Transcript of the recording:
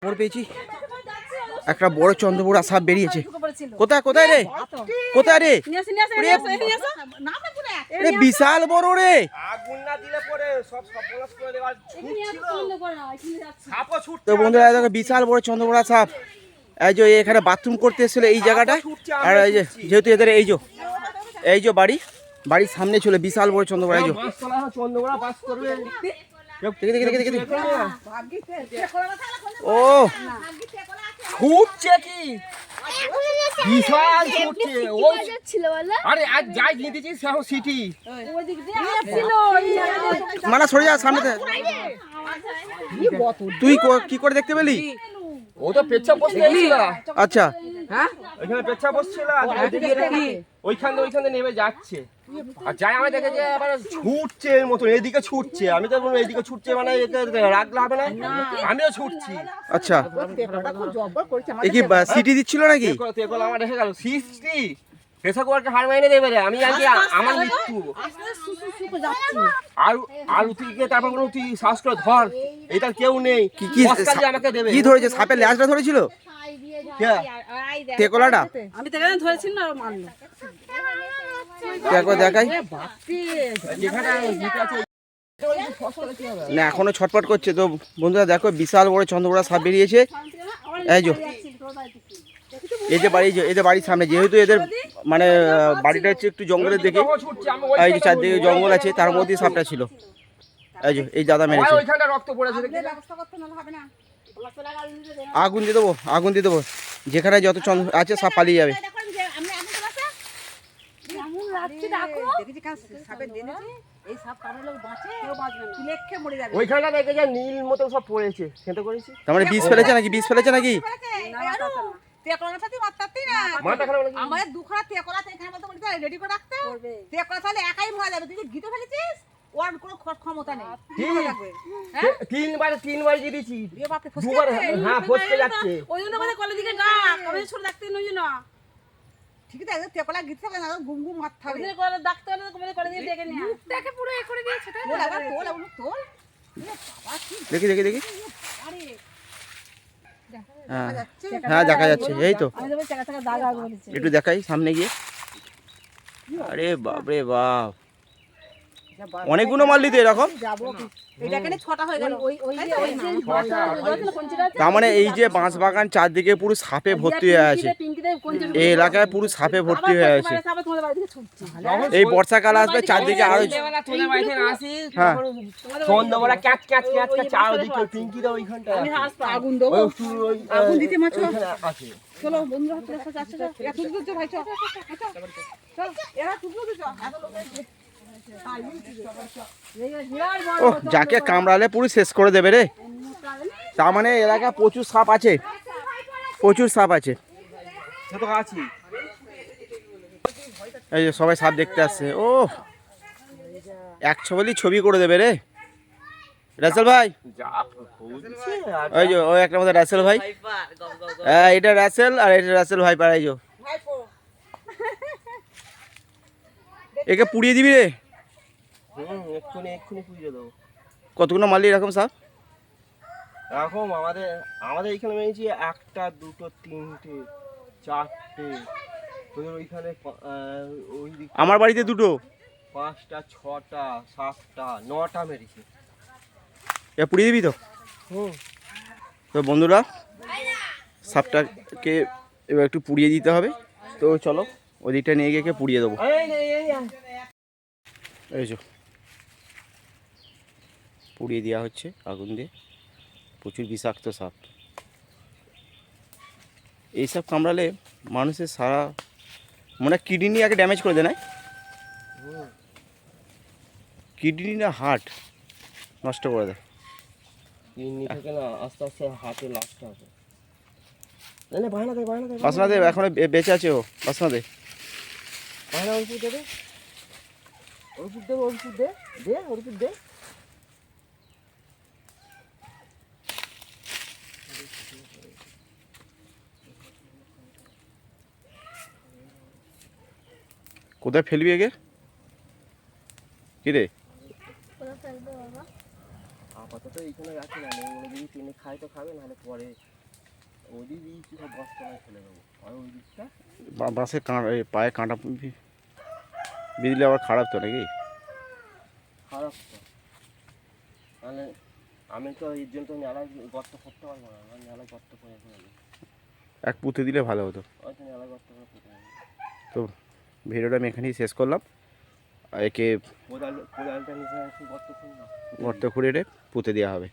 খবর পেয়েছি একটা বড় চন্দ্রবোড়া সাপ বেরিয়েছে। কোথায় কোথায় রে, কোথায় রে? বিশাল বড় রে। তো বন্ধুরা দেখো বিশাল বড় চন্দ্রবোড়া সাপ। এই যে এখানে বাথরুম করতে এসেছিল এই জায়গাটায়। আর এই যে যেহেতু এদের এই যে বাড়ির সামনে ছিল বিশাল বড় চন্দ্রবোড়া। এই যে ও ছুটছে কি বিশাল ছুটছে। আরে আজ যাই নিতেছিস সিটি মানে সরে যা সামনে থেকে। তুই কি করে দেখতে পেলি? ও তো পেচ্ছা বসে গেছিল। আচ্ছা হ্যাঁ ওইখানে পেচ্ছা বসছিল ওইখানে নেমে যাচ্ছে। আর যাই আমি দেখে যে আবার ছুটছে এর মতন এদিকে ছুটছে। আমি তো বলবো এইদিকে ছুটছে মানে রাখলে হবে না, আমিও ছুটছি। আচ্ছা এ কি সিটি দিচ্ছিল নাকি? আমার রেখে গেল সিটি পেশাকুয়ারকে হার মাইনে দেবে রে। আমি জানি আমার মৃত্যু। আর তুই তারপর কোনো তুই শ্বাস করে ধর, এটা কেউ নেই। কি আমাকে দেবে? কি ধরেছে? সাপের ল্যাজটা ধরেছিল তেকলাটা? আমি তেকলা ধরেছি না মারলো। দেখো দেখাই না, এখনো ছটপট করছে। তো বন্ধুরা দেখো বিশাল বড় চন্দ্রবোড়া সাপ বেরিয়েছে। এই যে বাড়ির সামনে, যেহেতু এদের মানে বাড়িটা হচ্ছে একটু জঙ্গলের দিকে, এই যে চারদিকে জঙ্গল আছে, তার মধ্যে সাপটা ছিল। এই দাদা মেরেছে। আগুন দিয়ে দেবো যেখানে যত চন্দ্র আছে সব পালিয়ে যাবে। ওইখানটা দেখে যা নীল মতো সব পড়েছে। সেটা করেছি তার মানে বিষ ফেলেছে নাকি? বিষ ফেলেছে নাকি? আমাদের দুখানা তেকলা এখানে মতো রেডি করে রাখতে তেকলা তাহলে একাই মরে যাবে। তুই যে গিতে ফেলেছিস ওর কোনো ক্ষমতা নেই। তিনবার দিয়েছি, দুবার হ্যাঁ ফসকে যাচ্ছে। ওই জন্য আমাদের কলেজ দিকে ডাক, আমি ছোট ডাকতে নই না। ঠিক আছে তেকলা গিতে হবে না, গুম গুম মারতে হবে। ওদের কলেজ ডাকতে হলে তোমাদের কলেজ দিয়ে ডেকে নিয়ে মুখটাকে পুরো এ করে দিয়েছে। তোল দেখি হ্যাঁ দেখা যাচ্ছে। এই তো একটু দেখাই সামনে গিয়ে। আরে বাপরে বাপ, অনেকগুলো মারলি তো এরকম। তার মানে এই যে বাঁশ বাগান চারদিকে পুরো সাপে ভর্তি হয়ে আছে, এই এলাকায় পুরো সাপে ভর্তি হয়ে আছে। এই বর্ষাকাল আসবে চারদিকে আরো। হ্যাঁ ও যাকে কামড়ালে পুরো শেষ করে দেবে রে। তার মানে এলাকায় প্রচুর সাপ আছে, এই যে সবাই সাপ দেখতে আসছে। ও একশো বলি ছবি করে দেবে রে। রাসেল ভাই, ওই যে ওই একটা মধ্যে রাসেল ভাই, হ্যাঁ এটা রাসেল আর এটা রাসেল ভাই পাড়াই। একে পুড়িয়ে দিবি রে। কতগুলো মারলি এরকম সাপ? এরকম আমাদের এইখানে মেরেছি 1টা 2টো 3টে 4টে। ওইখানে আমার বাড়িতে 2টো 5টা 6টা 7টা 9টা মেরেছি। এ পুড়িয়ে দিবি তো? তো বন্ধুরা সাপটাকে এবার একটু পুড়িয়ে দিতে হবে। তো চলো ওদিকটা নিয়ে গিয়ে পুড়িয়ে দেবো। এই যে পুড়িয়ে দেওয়া হচ্ছে আগুন দিয়ে। প্রচুর বিষাক্ত সাপ। এইসব কামড়ালে মানুষের সারা মনে কিডনি আগে ড্যামেজ করে দেয় না? কিডনি না হার্ট নষ্ট করে দেয়। কিডনি থেকে না আস্তে আস্তে হার্টে লাস্ট হবে। বাসনা দে, এখনো বেঁচে আছে ও। বাসনা দে, ওষুধ দে। কোথায় ফেলবি এগে? কি রে আপাতত এইখানে রাখি না, ওগুলো যদি টেনে খায় তো খাবে, নাহলে পরে ওদিক দিয়ে সব বস্তায় ফেলে দেবো। আর ওই দিকটা বাসে পায়ে কাঁটা বিঁধলে আবার খারাপ তো নাকি? খারাপ তো, তাহলে আমি তো এর জন্য তো নেলায় গর্ত করতে পারবো না, আমার নেলায় গর্ত করে দেবো। এক পুঁতে দিলে ভালো হতো। হয়তো নেলায় গর্ত করে পুঁতে দেবো। তো ভিডিওটা আমি এখানেই শেষ করলাম। আর একে কোদালটা নিচে একটু গর্ত খুঁড় না, গর্ত খুঁড়ে পুঁতে দেওয়া হবে।